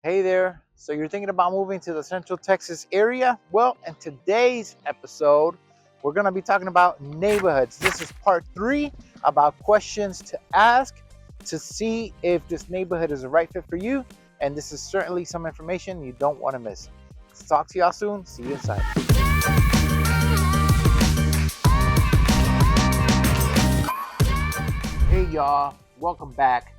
Hey there. So you're thinking about moving to the Central Texas area? Well, in today's episode, we're going to be talking about neighborhoods. This is part 3 about questions to ask to see if this neighborhood is the right fit for you. And this is certainly some information you don't want to miss. Let's talk to y'all soon. See you inside. Hey y'all, welcome back.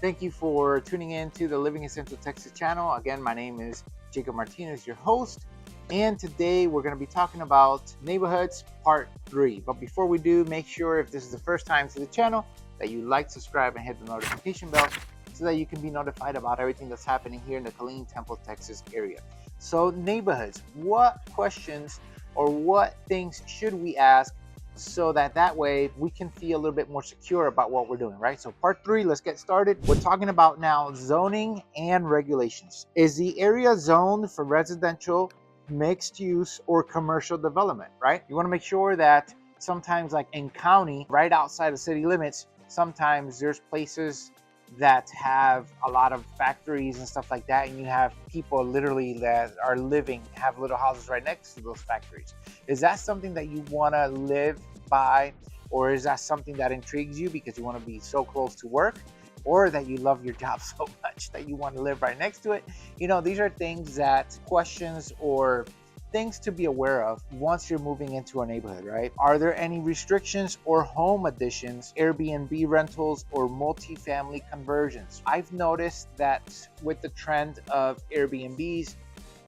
Thank you for tuning in to the Living in Central Texas channel. Again, my name is Jacob Martinez, your host. And today we're going to be talking about neighborhoods part 3. But before we do, make sure if this is the first time to the channel that you like, subscribe, and hit the notification bell so that you can be notified about everything that's happening here in the Killeen-Temple, Texas area. So neighborhoods, what questions or what things should we ask so that way we can feel a little bit more secure about what we're doing, right? So part 3, let's get started. We're talking about now zoning and regulations. Is the area zoned for residential, mixed use, or commercial development, right? You want to make sure that sometimes, like in county, right outside of city limits, sometimes there's places that have a lot of factories and stuff like that, and you have people literally that are living, have little houses right next to those factories. Is that something that you want to live by, or is that something that intrigues you because you want to be so close to work, or that you love your job so much that you want to live right next to it? You know, these are things that questions or things to be aware of once you're moving into a neighborhood, right? Are there any restrictions or home additions, Airbnb rentals, or multifamily conversions? I've noticed that with the trend of Airbnbs,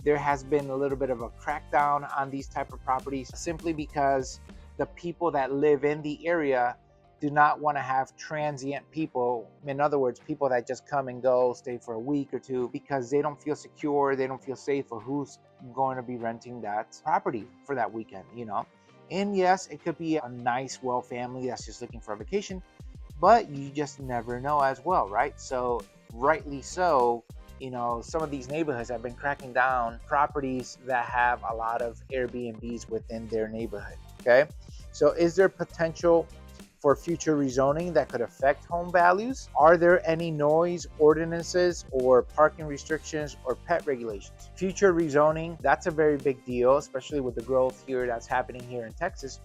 there has been a little bit of a crackdown on these type of properties simply because the people that live in the area do not want to have transient people. In other words, people that just come and go, stay for a week or two, because they don't feel secure, they don't feel safe for who's going to be renting that property for that weekend, you know? And yes, it could be a nice, well family that's just looking for a vacation, but you just never know as well, right? So rightly so, you know, some of these neighborhoods have been cracking down properties that have a lot of Airbnbs within their neighborhood, okay? So is there potential for future rezoning that could affect home values? Are there any noise ordinances or parking restrictions or pet regulations? Future rezoning, that's a very big deal, especially with the growth here that's happening here in Texas.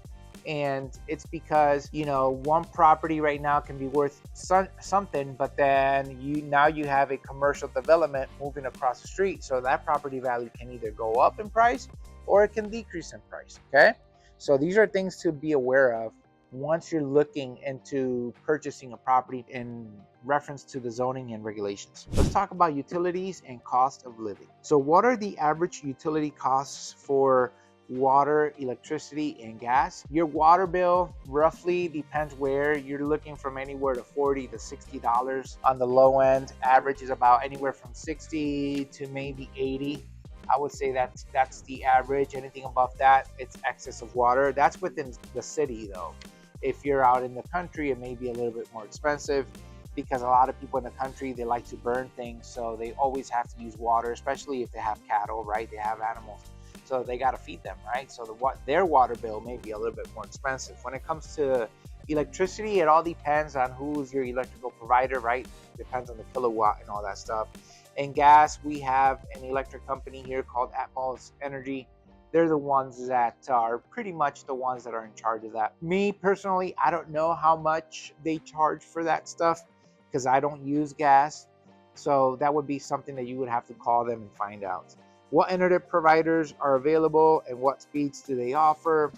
And it's because, you know, one property right now can be worth something, but then you have a commercial development moving across the street, so that property value can either go up in price or it can decrease in price. Okay, so these are things to be aware of once you're looking into purchasing a property in reference to the zoning and regulations. Let's talk about utilities and cost of living. So what are the average utility costs for water, electricity, and gas? Your water bill roughly depends where you're looking, from anywhere to $40 to $60 on the low end. Average is about anywhere from 60 to maybe 80. I would say that's the average. Anything above that, it's excess of water. That's within the city though. If you're out in the country, it may be a little bit more expensive because a lot of people in the country, they like to burn things, so they always have to use water, especially if they have cattle, right? They have animals, so they got to feed them, right? So their water bill may be a little bit more expensive. When it comes to electricity, it all depends on who's your electrical provider, right? Depends on the kilowatt and all that stuff. And gas, we have an electric company here called Atmos Energy. They're the ones that are pretty much the ones that are in charge of that. Me personally, I don't know how much they charge for that stuff because I don't use gas. So that would be something that you would have to call them and find out. What internet providers are available and what speeds do they offer?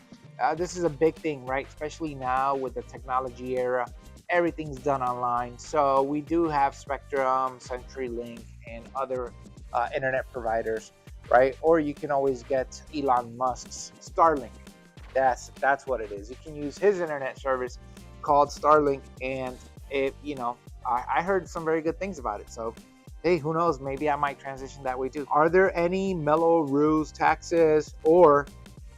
This is a big thing, right? Especially now with the technology era, everything's done online. So we do have Spectrum, CenturyLink, and other internet providers, right? Or you can always get Elon Musk's Starlink. That's what it is. You can use his internet service called Starlink, and it, you know, I heard some very good things about it. So hey, who knows? Maybe I might transition that way too. Are there any mellow rules, taxes, or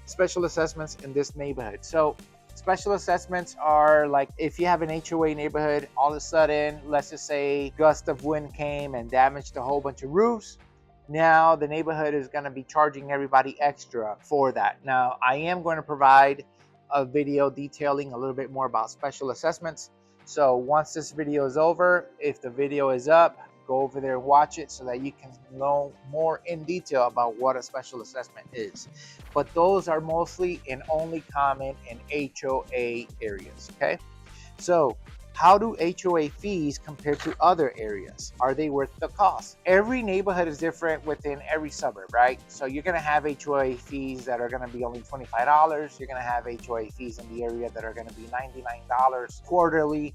special assessments in this neighborhood? So special assessments are like if you have an HOA neighborhood, all of a sudden, let's just say gust of wind came and damaged a whole bunch of roofs. Now the neighborhood is going to be charging everybody extra for that. Now I am going to provide a video detailing a little bit more about special assessments. So once this video is over, if the video is up, go over there and watch it so that you can know more in detail about what a special assessment is. But those are mostly and only common in HOA areas, okay? So how do HOA fees compare to other areas? Are they worth the cost? Every neighborhood is different within every suburb, right? So you're gonna have HOA fees that are gonna be only $25. You're gonna have HOA fees in the area that are gonna be $99 quarterly.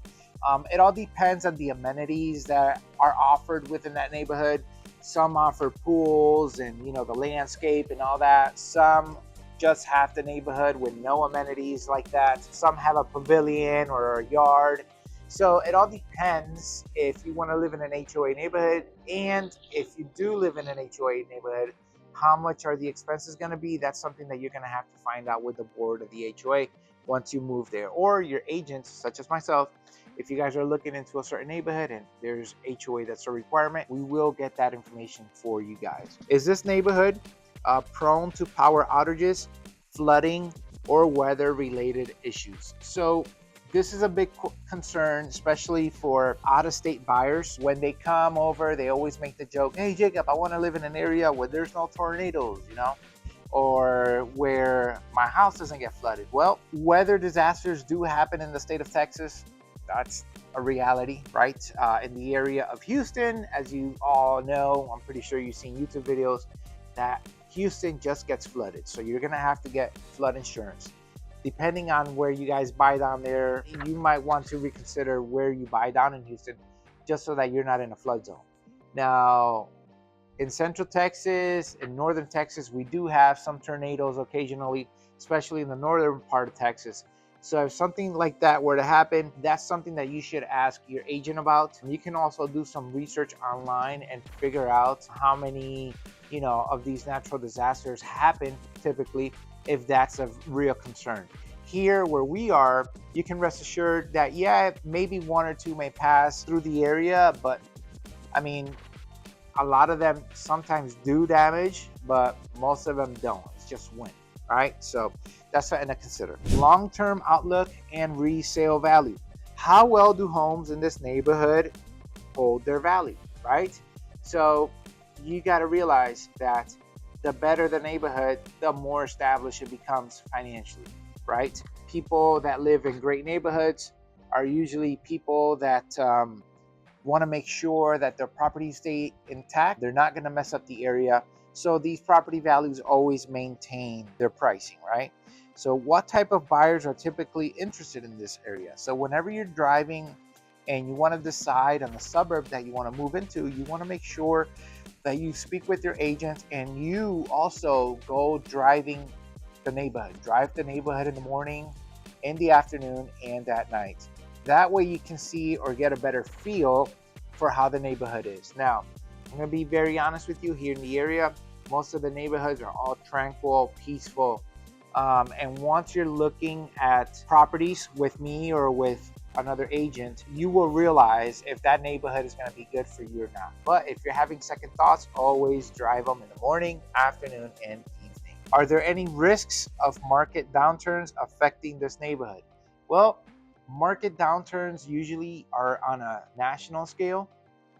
It all depends on the amenities that are offered within that neighborhood. Some offer pools and, you know, the landscape and all that. Some just have the neighborhood with no amenities like that. Some have a pavilion or a yard. So it all depends if you want to live in an HOA neighborhood, and if you do live in an HOA neighborhood, how much are the expenses going to be? That's something that you're going to have to find out with the board of the HOA once you move there, or your agents, such as myself. If you guys are looking into a certain neighborhood and there's HOA that's a requirement, we will get that information for you guys. Is this neighborhood prone to power outages, flooding, or weather-related issues? So this is a big concern, especially for out-of-state buyers. When they come over, they always make the joke, hey Jacob, I want to live in an area where there's no tornadoes, you know, or where my house doesn't get flooded. Well, weather disasters do happen in the state of Texas. That's a reality, right? In the area of Houston, as you all know, I'm pretty sure you've seen YouTube videos that Houston just gets flooded. So you're gonna have to get flood insurance. Depending on where you guys buy down there, you might want to reconsider where you buy down in Houston, just so that you're not in a flood zone. Now, in Central Texas and Northern Texas, we do have some tornadoes occasionally, especially in the northern part of Texas. So if something like that were to happen, that's something that you should ask your agent about. You can also do some research online and figure out how many, you know, of these natural disasters happen typically, if that's a real concern. Here where we are, you can rest assured that, yeah, maybe one or two may pass through the area, but I mean, a lot of them sometimes do damage, but most of them don't. It's just wind, right? So that's something to consider. Long-term outlook and resale value. How well do homes in this neighborhood hold their value, right? So you got to realize that the better the neighborhood, the more established it becomes financially, right? People that live in great neighborhoods are usually people that want to make sure that their properties stay intact. They're not going to mess up the area. So these property values always maintain their pricing, right? So what type of buyers are typically interested in this area? So whenever you're driving and you want to decide on the suburb that you want to move into, you want to make sure that you speak with your agent and you also go driving the neighborhood. Drive the neighborhood in the morning, in the afternoon, and at night. That way you can see or get a better feel for how the neighborhood is. Now, I'm going to be very honest with you. Here in the area, most of the neighborhoods are all tranquil, peaceful. And once you're looking at properties with me or with another agent, you will realize if that neighborhood is going to be good for you or not. But if you're having second thoughts, always drive them in the morning, afternoon, and evening. Are there any risks of market downturns affecting this neighborhood? Well, market downturns usually are on a national scale.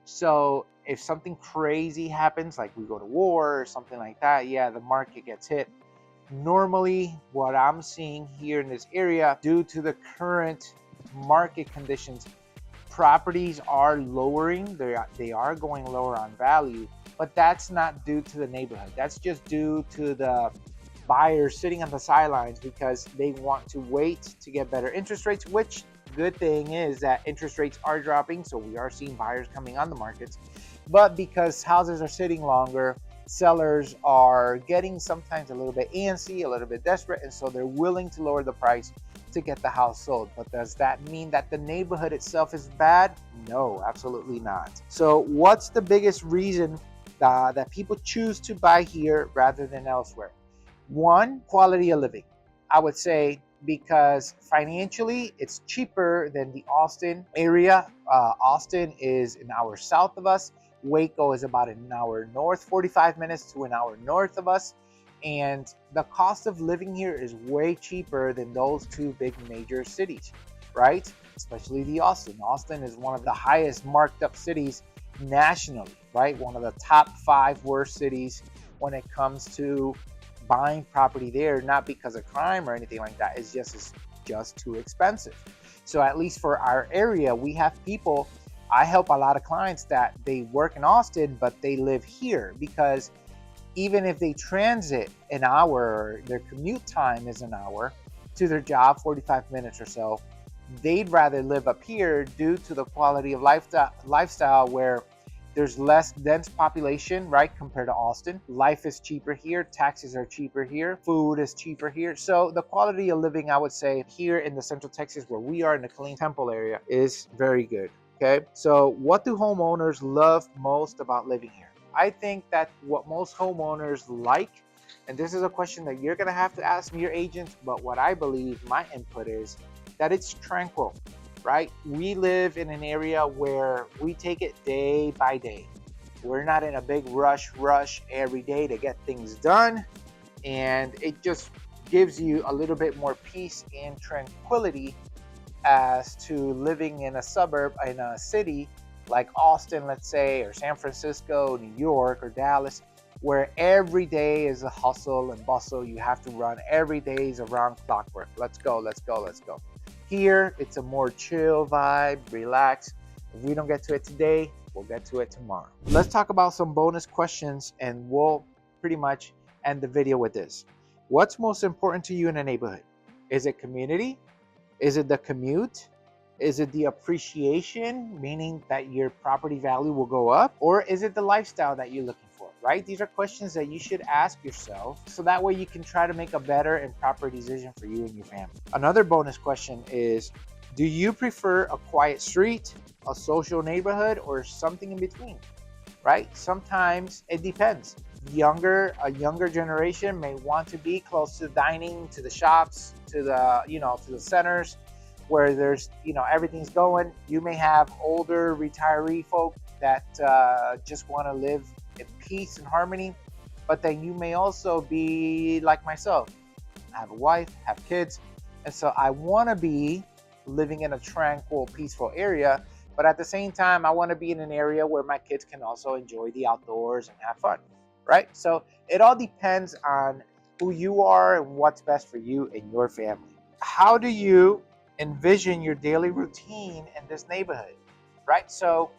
So if something crazy happens, like we go to war or something like that, yeah, the market gets hit. Normally, what I'm seeing here in this area, due to the current market conditions, properties are lowering. They are going lower on value, but that's not due to the neighborhood. That's just due to the buyers sitting on the sidelines because they want to wait to get better interest rates, which good thing is that interest rates are dropping, so we are seeing buyers coming on the markets. But because houses are sitting longer, sellers are getting sometimes a little bit antsy, a little bit desperate, and so they're willing to lower the price to get the house sold. But does that mean that the neighborhood itself is bad? No, absolutely not. So what's the biggest reason that people choose to buy here rather than elsewhere? One, quality of living. I would say because financially it's cheaper than the Austin area. Austin is an hour south of us. Waco is about an hour north, 45 minutes to an hour north of us. And the cost of living here is way cheaper than those two big major cities, right? Especially the Austin. Austin is one of the highest marked up cities nationally, right? One of the top 5 worst cities when it comes to buying property there, not because of crime or anything like that. It's just too expensive. So at least for our area, we have people. I help a lot of clients that they work in Austin, but they live here because even if they transit an hour, their commute time is an hour to their job, 45 minutes or so, they'd rather live up here due to the quality of lifestyle where there's less dense population, right, compared to Austin. Life is cheaper here, taxes are cheaper here, food is cheaper here. So the quality of living, I would say, here in the Central Texas, where we are in the Killeen-Temple area, is very good. Okay, so what do homeowners love most about living here? I think that what most homeowners like, and this is a question that you're gonna have to ask your agent, but what I believe, my input is that it's tranquil, right? We live in an area where we take it day by day. We're not in a big rush every day to get things done. And it just gives you a little bit more peace and tranquility as to living in a suburb, in a city like Austin, let's say, or San Francisco, New York, or Dallas, where every day is a hustle and bustle. You have to run. Every day is around clockwork. Let's go, let's go, let's go. Here, it's a more chill vibe, relax. If we don't get to it today, we'll get to it tomorrow. Let's talk about some bonus questions and we'll pretty much end the video with this. What's most important to you in a neighborhood? Is it community? Is it the commute? Is it the appreciation, meaning that your property value will go up? Or is it the lifestyle that you're looking for, right? These are questions that you should ask yourself so that way you can try to make a better and proper decision for you and your family. Another bonus question is, do you prefer a quiet street, a social neighborhood, or something in between, right? Sometimes it depends. A younger generation may want to be close to dining, to the shops, to the centers where there's, everything's going. You may have older retiree folk that just want to live in peace and harmony, but then you may also be like myself. I have a wife, have kids, and so I want to be living in a tranquil, peaceful area, but at the same time, I want to be in an area where my kids can also enjoy the outdoors and have fun, right? So it all depends on who you are and what's best for you and your family. How do you envision your daily routine in this neighborhood, right? So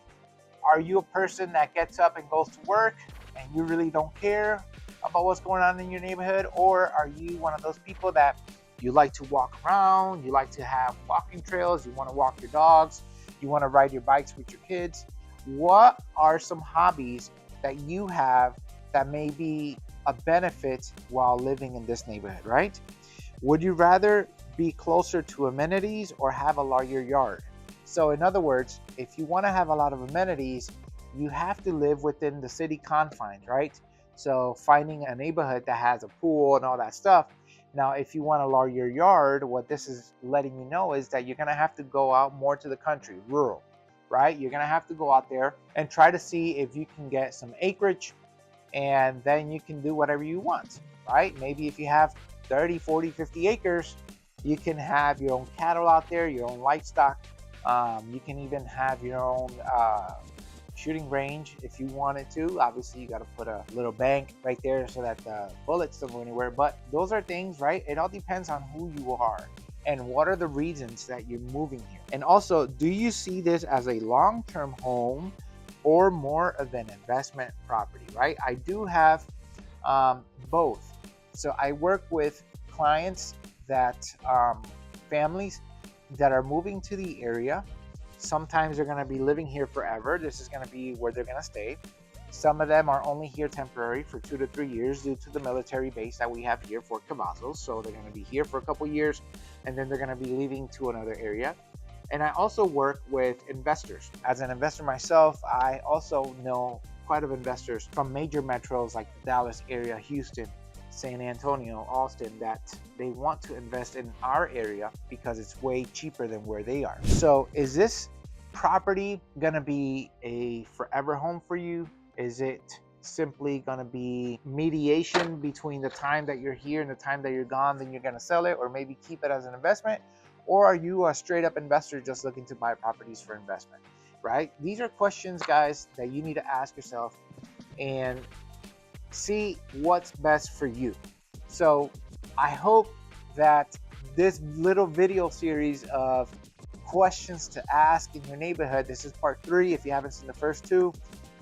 are you a person that gets up and goes to work and you really don't care about what's going on in your neighborhood? Or are you one of those people that you like to walk around, you like to have walking trails, you want to walk your dogs, you want to ride your bikes with your kids? What are some hobbies that you have that may be a benefit while living in this neighborhood, right? Would you rather be closer to amenities or have a larger yard? So in other words, if you want to have a lot of amenities, you have to live within the city confines, right? So finding a neighborhood that has a pool and all that stuff. Now, if you want a larger yard, what this is letting you know is that you're going to have to go out more to the country, rural, right? You're going to have to go out there and try to see if you can get some acreage, and then you can do whatever you want, right? Maybe if you have 30, 40, 50 acres, you can have your own cattle out there, your own livestock. You can even have your own shooting range if you wanted to. Obviously, you got to put a little bank right there so that the bullets don't go anywhere. But those are things, right? It all depends on who you are and what are the reasons that you're moving here. And also, do you see this as a long-term home or more of an investment property, right? I do have both. So I work with clients that families that are moving to the area. Sometimes they're going to be living here forever. This is going to be where they're going to stay. Some of them are only here temporary for 2 to 3 years due to the military base that we have here, Fort Cavazos. So they're going to be here for a couple years and then they're going to be leaving to another area. And I also work with investors. As an investor myself, I also know quite a few investors from major metros like the Dallas area, Houston, San Antonio, Austin, that they want to invest in our area because it's way cheaper than where they are. So is this property gonna be a forever home for you? Is it simply gonna be mediation between the time that you're here and the time that you're gone, then you're gonna sell it or maybe keep it as an investment? Or are you a straight up investor just looking to buy properties for investment? right? These are questions, guys, that you need to ask yourself and see what's best for you. So I hope that this little video series of questions to ask in your neighborhood, this is part 3. If you haven't seen the first 2,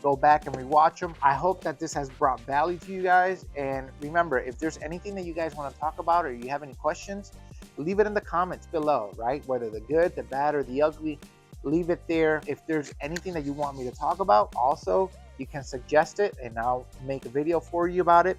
go back and rewatch them. I hope that this has brought value to you guys. And remember, if there's anything that you guys want to talk about or you have any questions, leave it in the comments below, right? Whether the good, the bad, or the ugly, leave it there. If there's anything that you want me to talk about, also, you can suggest it and I'll make a video for you about it.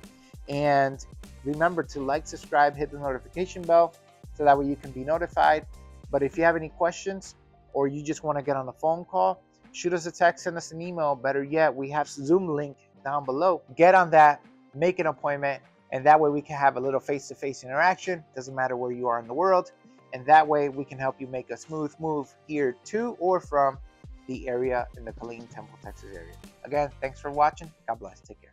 And remember to like, subscribe, hit the notification bell so that way you can be notified. But if you have any questions or you just want to get on the phone call, shoot us a text, send us an email. Better yet, we have Zoom link down below. Get on that, make an appointment, and that way we can have a little face-to-face interaction. Doesn't matter where you are in the world. And that way we can help you make a smooth move here to or from the area in the Killeen-Temple, Texas area. Again, thanks for watching. God bless. Take care.